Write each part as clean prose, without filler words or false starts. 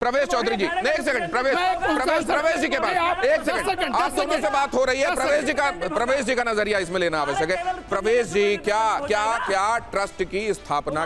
प्रवेश चौधरी जी, नहीं एक सेकंड, प्रवेश जी के बाद एक सेकंड, आप दोनों से बात हो रही है। प्रवेश जी का नजरिया इसमें लेना आवश्यक है। प्रवेश जी, क्या ट्रस्ट की स्थापना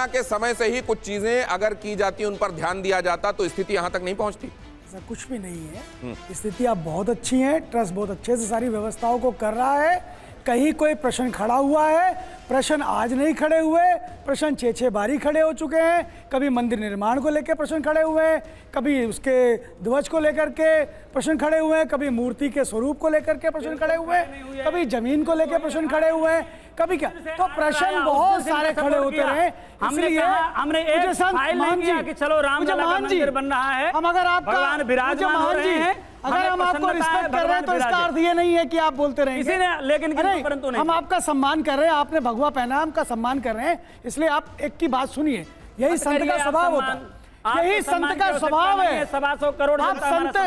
के समय से ही कुछ चीजें अगर की जाती, उन पर ध्यान दिया जाता तो स्थिति यहां तक नहीं पहुंचती? ऐसा कुछ भी नहीं है, स्थिति अब बहुत अच्छी है। ट्रस्ट बहुत अच्छे से सारी व्यवस्थाओं को कर रहा है। कहीं कोई प्रश्न खड़ा हुआ है? प्रश्न आज नहीं खड़े हुए, प्रश्न 6 बारी खड़े हो चुके हैं। कभी मंदिर निर्माण को लेकर प्रश्न खड़े हुए हैं, कभी उसके ध्वज को लेकर के प्रश्न खड़े हुए हैं, कभी मूर्ति के स्वरूप को लेकर के प्रश्न खड़े हुए हैं, कभी जमीन को लेकर प्रश्न खड़े हुए हैं, कभी क्या। तो प्रश्न बहुत सारे खड़े होते रहे। इसलिए हमने एक फाइल नहीं किया कि चलो रामलला का मंदिर बन रहा है, हम अगर भगवान विराजमान हो रहे हैं, अगर हम आपको रिस्पेक्ट कर रहे हैं तो इसका अर्थ ये नहीं है कि आप बोलते रहेंगे। किसी ने लेकिन परंतु नहीं, हम आपका सम्मान कर रहे हैं, आपने भगवा पहना, हम का सम्मान कर रहे हैं, इसलिए आप एक की बात सुनिए। यही संत का स्वभाव होता है, यही संत का स्वभाव है। 125 करोड़ आप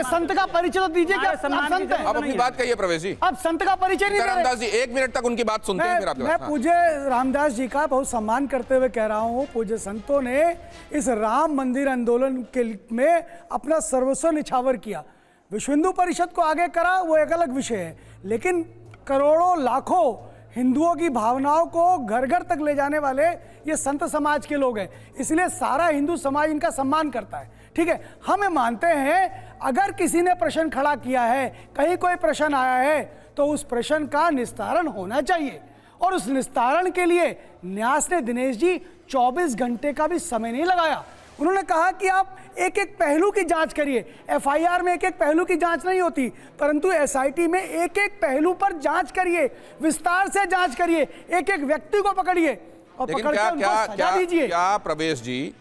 संत का परिचय तो दीजिए कि आप संत हैं। अब अपनी बात कहिए प्रवेश जी। अब संत का परिचय नहीं दे रहे। रामदास जी 1 मिनट तक उनकी बात सुनते हैं, फिर आपकी बात। मैं पूज्य रामदास जी का बहुत सम्मान करते हुए कह रहा हूँ, पूज्य संतों ने इस राम मंदिर आंदोलन के में अपना सर्वस्व निछावर किया। विश्व हिंदू परिषद को आगे करा, वो एक अलग विषय है, लेकिन करोड़ों लाखों हिंदुओं की भावनाओं को घर घर तक ले जाने वाले ये संत समाज के लोग हैं। इसलिए सारा हिंदू समाज इनका सम्मान करता है। ठीक है, हम मानते हैं अगर किसी ने प्रश्न खड़ा किया है, कहीं कोई प्रश्न आया है, तो उस प्रश्न का निस्तारण होना चाहिए। और उस निस्तारण के लिए न्यास ने दिनेश जी 24 घंटे का भी समय नहीं लगाया। उन्होंने कहा कि आप एक एक पहलू की जांच करिए। एफआईआर में एक एक पहलू की जांच नहीं होती, परंतु एसआईटी में एक एक पहलू पर जांच करिए, विस्तार से जांच करिए, एक एक व्यक्ति को पकड़िए और पकड़ के उनको सजा दीजिए। क्या प्रवेश जी,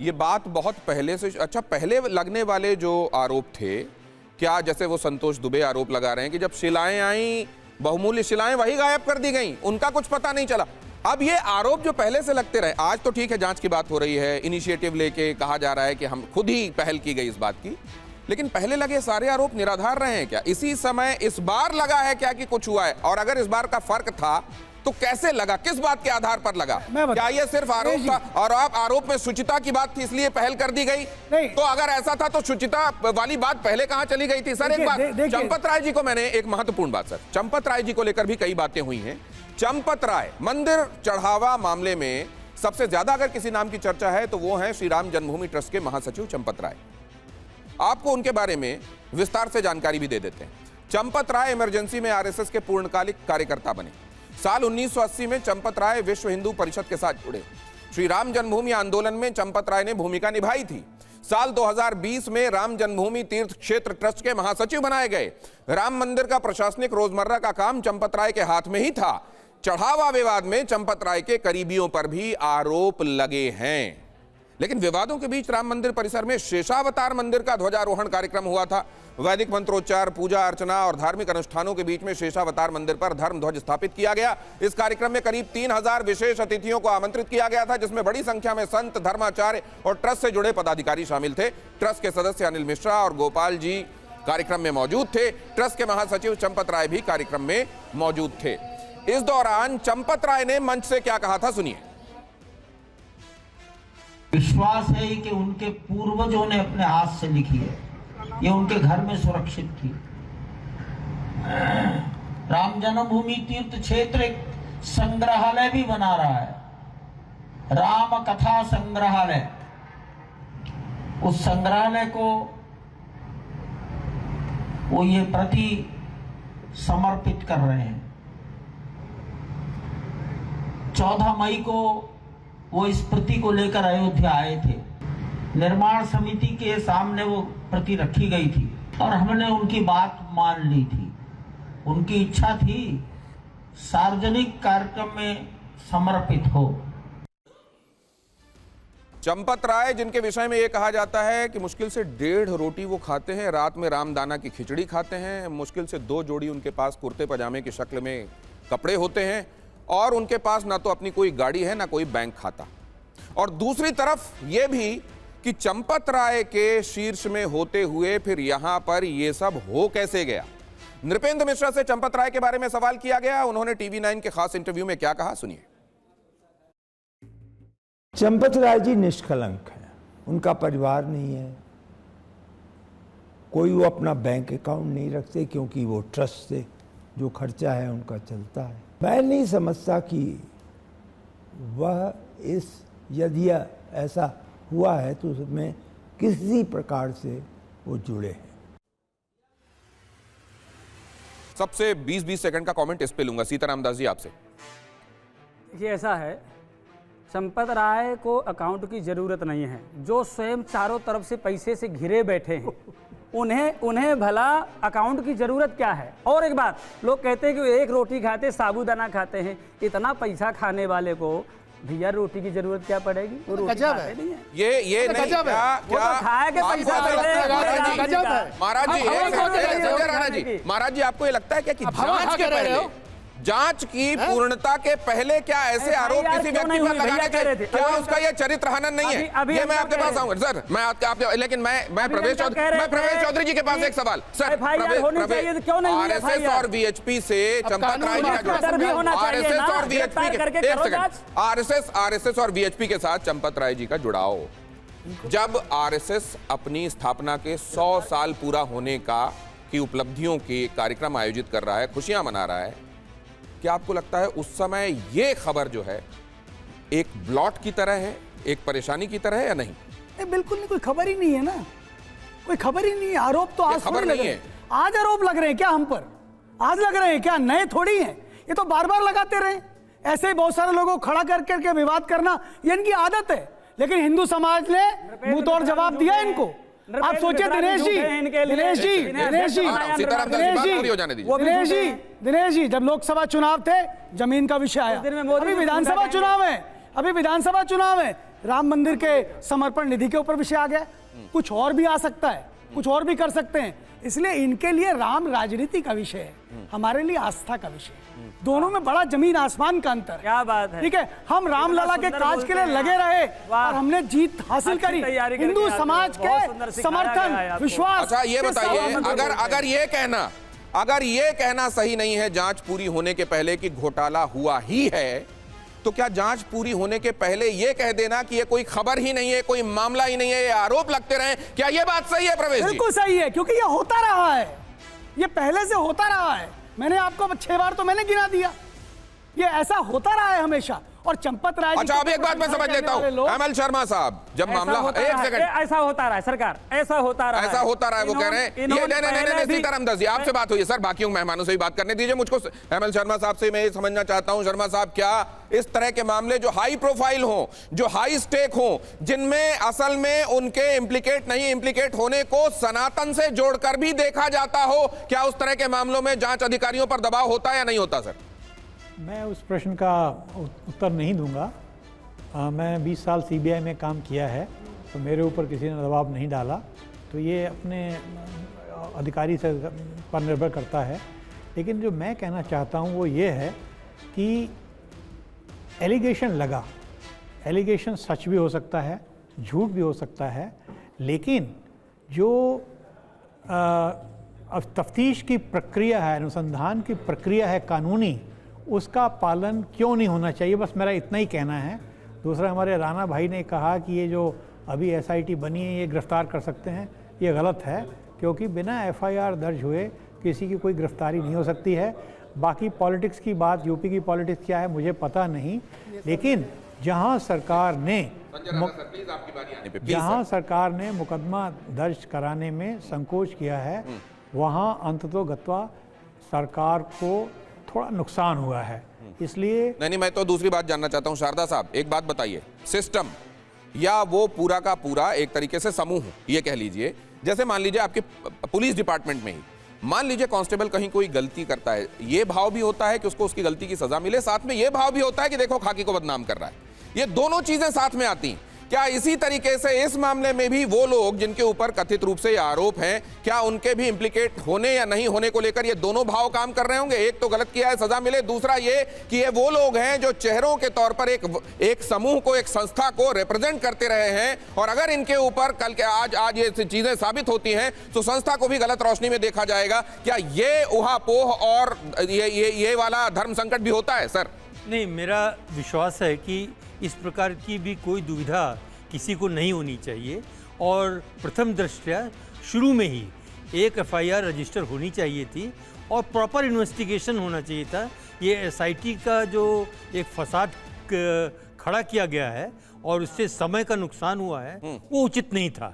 ये बात बहुत पहले से, अच्छा पहले लगने वाले जो आरोप थे, क्या जैसे वो संतोष दुबे आरोप लगा रहे हैं कि जब शिलाएं आई, बहुमूल्य शिलाएं वही गायब कर दी गई, उनका कुछ पता नहीं चला। अब ये आरोप जो पहले से लगते रहे, आज तो ठीक है जांच की बात हो रही है, इनिशिएटिव लेके कहा जा रहा है कि हम खुद ही पहल की गई इस बात की, लेकिन पहले लगे सारे आरोप निराधार रहे हैं क्या? इसी समय इस बार लगा है क्या कि कुछ हुआ है? और अगर इस बार का फर्क था तो कैसे लगा, किस बात के आधार पर लगा? क्या ये सिर्फ आरोप था और आप आरोप में शुचिता की बात थी इसलिए पहल कर दी गई? नहीं। तो अगर ऐसा था तो शुचिता वाली बात पहले कहां चली गई थी? सर एक बात, चंपत राय जी को मैंने एक महत्वपूर्ण बात, सर चंपत राय जी को लेकर भी कई बातें हुई हैं। चंपत राय मंदिर चढ़ावा मामले में सबसे ज्यादा अगर किसी नाम की चर्चा है तो वो है श्री राम जन्मभूमि ट्रस्ट के महासचिव चंपत राय। आपको उनके बारे में विस्तार से जानकारी भी दे देते हैं। चंपत राय इमरजेंसी में आरएसएस के पूर्णकालिक कार्यकर्ता बने। साल 1980 में चंपत राय विश्व हिंदू परिषद के साथ जुड़े। श्री राम जन्मभूमि आंदोलन में चंपत राय ने भूमिका निभाई थी। साल 2020 में राम जन्मभूमि तीर्थ क्षेत्र ट्रस्ट के महासचिव बनाए गए। राम मंदिर का प्रशासनिक रोजमर्रा का काम चंपत राय के हाथ में ही था। चढ़ावा विवाद में चंपत राय के करीबियों पर भी आरोप लगे हैं। लेकिन विवादों के बीच राम मंदिर परिसर में शेषावतार मंदिर का ध्वजारोहण कार्यक्रम हुआ था। वैदिक मंत्रोच्चार, पूजा अर्चना और धार्मिक अनुष्ठानों के बीच में शेषावतार मंदिर पर धर्म ध्वज स्थापित किया गया। इस कार्यक्रम में करीब 3000 विशेष अतिथियों को आमंत्रित किया गया था, जिसमें बड़ी संख्या में संत, धर्माचार्य और ट्रस्ट से जुड़े पदाधिकारी शामिल थे। ट्रस्ट के सदस्य अनिल मिश्रा और गोपाल जी कार्यक्रम में मौजूद थे। ट्रस्ट के महासचिव चंपत राय भी कार्यक्रम में मौजूद थे। इस दौरान चंपत राय ने मंच से क्या कहा था, सुनिए। विश्वास है कि उनके पूर्वजों ने अपने हाथ से लिखी है, ये उनके घर में सुरक्षित थी। राम जन्मभूमि तीर्थ क्षेत्र एक संग्रहालय भी बना रहा है, राम कथा संग्रहालय। उस संग्रहालय को वो ये प्रति समर्पित कर रहे हैं। 14 मई को वो इस प्रति को लेकर अयोध्या आए थे। निर्माण समिति के सामने वो प्रति रखी गई थी और हमने उनकी बात मान ली थी। उनकी इच्छा थी सार्वजनिक कार्यक्रम में समर्पित हो। चंपत राय, जिनके विषय में यह कहा जाता है कि मुश्किल से 1.5 रोटी वो खाते हैं, रात में रामदाना की खिचड़ी खाते हैं, मुश्किल से 2 जोड़ी उनके पास कुर्ते पजामे की शक्ल में कपड़े होते हैं, और उनके पास ना तो अपनी कोई गाड़ी है ना कोई बैंक खाता। और दूसरी तरफ यह भी कि चंपत राय के शीर्ष में होते हुए फिर यहां पर यह सब हो कैसे गया। नृपेंद्र मिश्रा से चंपत राय के बारे में सवाल किया गया। उन्होंने टीवी 9 के खास इंटरव्यू में क्या कहा, सुनिए। चंपत राय जी निष्कलंक हैं, उनका परिवार नहीं है, कोई वो अपना बैंक अकाउंट नहीं रखते क्योंकि वो ट्रस्ट से जो खर्चा है उनका चलता है। मैं नहीं समझता कि वह यदि ऐसा हुआ है तो उसमें किसी प्रकार से वो जुड़े हैं। सबसे 20-20 सेकंड का कमेंट इस पे लूंगा, सीताराम दास जी आपसे। ये ऐसा है, चंपत राय को अकाउंट की जरूरत नहीं है। जो स्वयं चारों तरफ से पैसे से घिरे बैठे हैं उन्हें भला अकाउंट की जरूरत क्या है। और एक बात, लोग कहते हैं कि एक रोटी खाते साबूदाना खाते हैं। इतना पैसा खाने वाले को भैया रोटी की जरूरत क्या पड़ेगी? वो रोटी खाते नहीं है। ये नहीं, क्या खाया के पैसा महाराज जी, संजय राणा जी, महाराज जी आपको ये लगता है क्या कि जांच के पहले, जांच की पूर्णता के पहले क्या ऐसे आरोप किसी व्यक्ति पर लगाने चाहिए? क्या उसका ये चरित्र हनन नहीं है? ये मैं आपके पास आऊंगा सर, मैं आपके, लेकिन मैं प्रवेश चौधरी जी के पास एक सवाल सर। आरएसएस और वीएचपी से चंपत राय जी का आरएसएस और वीएचपी के, एक सेकंड, आरएसएस और वीएचपी के साथ चंपत राय जी का जुड़ाव, जब आरएसएस अपनी स्थापना के 100 साल पूरा होने की उपलब्धियों के कार्यक्रम आयोजित कर रहा है, खुशियां मना रहा है, क्या आपको लगता है उस समय ये खबर जो है एक ब्लॉट की तरह है, एक परेशानी की तरह है या नहीं? बिल्कुल नहीं, कोई खबर ही नहीं है ना, कोई खबर ही नहीं है। आरोप तो आज खबर नहीं है, आज आरोप लग रहे हैं क्या हम पर? आज लग रहे हैं क्या? नए थोड़ी हैं, ये तो बार बार लगाते रहे। ऐसे ही बहुत सारे लोगों को खड़ा करके विवाद करना ये इनकी आदत है। लेकिन हिंदू समाज ने मुंह तोड़ जवाब दिया इनको। आप सोचिए दिनेश जी, जब लोकसभा चुनाव थे जमीन का विषय आया, अभी विधानसभा चुनाव है, राम मंदिर के समर्पण निधि के ऊपर विषय आ गया। कुछ और भी आ सकता है, कुछ और भी कर सकते हैं। इसलिए इनके लिए राम राजनीति का विषय है, हमारे लिए आस्था का विषय है। दोनों में बड़ा जमीन आसमान का अंतर। क्या बात है। ठीक है, हम रामलला के काज के लिए लगे रहे और हमने जीत हासिल करी। हिंदू समाज के समर्थन, विश्वास। अच्छा ये बताइए, अगर ये कहना सही नहीं है जांच पूरी होने के पहले कि घोटाला हुआ ही है, तो क्या जांच पूरी होने के पहले ये कह देना कि ये कोई खबर ही नहीं है, कोई मामला ही नहीं है, ये आरोप लगते रहे, क्या ये बात सही है प्रवेश जी? बिल्कुल सही है, क्योंकि ये होता रहा है, ये पहले से होता रहा है। मैंने आपको 6 बार तो मैंने गिना दिया, ये ऐसा होता रहा है हमेशा। और चंपत राय, अच्छा अब एक बात मैं समझ लेता हूं, एमएल शर्मा साहब, जब मामला, एक सेकंड, ऐसा होता रहा है सरकार, ऐसा होता रहा है, वो कह रहे हैं। नहीं, सीताराम दास जी आपसे बात हुई है सर, बाकी मेहमानों से भी बात करने दीजिए मुझको। एमएल शर्मा साहब से मैं ये समझना चाहता हूं, शर्मा साहब, क्या इस तरह के मामले जो हाई प्रोफाइल हों, जो हाई स्टेक हों, जिनमें असल में उनके इम्प्लीकेट होने को सनातन से जोड़कर भी देखा जाता हो, क्या उस तरह के मामलों में जांच अधिकारियों पर दबाव होता है या नहीं होता? सर मैं उस प्रश्न का उत्तर नहीं दूंगा। मैं 20 साल सीबीआई में काम किया है, तो मेरे ऊपर किसी ने दबाव नहीं डाला, तो ये अपने अधिकारी से पर निर्भर करता है। लेकिन जो मैं कहना चाहता हूँ वो ये है कि एलिगेशन लगा, एलिगेशन सच भी हो सकता है, झूठ भी हो सकता है, लेकिन जो अब तफ्तीश की प्रक्रिया है, अनुसंधान की प्रक्रिया है कानूनी, उसका पालन क्यों नहीं होना चाहिए, बस मेरा इतना ही कहना है। दूसरा, हमारे राणा भाई ने कहा कि ये जो अभी एसआईटी बनी है ये गिरफ्तार कर सकते हैं, ये गलत है, क्योंकि बिना एफआईआर दर्ज हुए किसी की कोई गिरफ्तारी नहीं हो सकती है। बाकी पॉलिटिक्स की बात, यूपी की पॉलिटिक्स क्या है मुझे पता नहीं, लेकिन जहां सरकार ने मुकदमा दर्ज कराने में संकोच किया है, वहां अंततोगत्वा सरकार को थोड़ा नुकसान हुआ है। इसलिए नहीं, मैं तो दूसरी बात जानना चाहता हूं। शारदा साहब एक बात बताइए, सिस्टम या वो पूरा का पूरा एक तरीके से समूह, ये कह लीजिए, जैसे मान लीजिए आपके पुलिस डिपार्टमेंट में ही मान लीजिए कांस्टेबल कहीं कोई गलती करता है, ये भाव भी होता है कि उसको उसकी गलती की सजा मिले, साथ में ये भाव भी होता है कि देखो खाकी को बदनाम कर रहा है, ये दोनों चीजें साथ में आती हैं। क्या इसी तरीके से इस मामले में भी वो लोग जिनके ऊपर कथित रूप से आरोप हैं, क्या उनके भी इम्प्लीकेट होने या नहीं होने को लेकर ये दोनों भाव काम कर रहे होंगे? एक तो गलत किया है सजा मिले, दूसरा ये कि ये वो लोग हैं जो चेहरों के तौर पर एक समूह को, एक संस्था को रिप्रेजेंट करते रहे हैं, और अगर इनके ऊपर कल के आज ये चीजें साबित होती हैं तो संस्था को भी गलत रोशनी में देखा जाएगा। क्या ये उहापोह और ये वाला धर्म संकट भी होता है? सर नहीं, मेरा विश्वास है कि इस प्रकार की भी कोई दुविधा किसी को नहीं होनी चाहिए और प्रथम दृष्टया शुरू में ही एक एफआईआर रजिस्टर होनी चाहिए थी और प्रॉपर इन्वेस्टिगेशन होना चाहिए था। ये एसआईटी का जो एक फसाद खड़ा किया गया है और उससे समय का नुकसान हुआ है वो उचित नहीं था।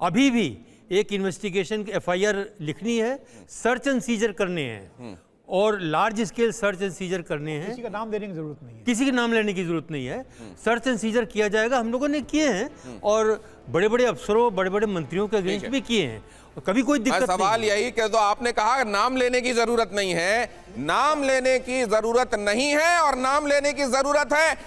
अभी भी एक इन्वेस्टिगेशन एफआईआर लिखनी है, सर्च एंड सीजर करने हैं और large scale search and seizure करने हैं। किसी का नाम देने की जरूरत नहीं है, किसी के नाम लेने की जरूरत नहीं है। सर्च एंड सीजर किया जाएगा, हम लोगों ने किए हैं और बड़े बड़े अफसरों बड़े बड़े मंत्रियों के अगेंस्ट भी किए हैं, कभी कोई दिक्कत सवाल नहीं। यही कि तो आपने कहा नाम लेने की जरूरत नहीं है, नाम लेने की जरूरत नहीं है और नाम लेने की जरूरत है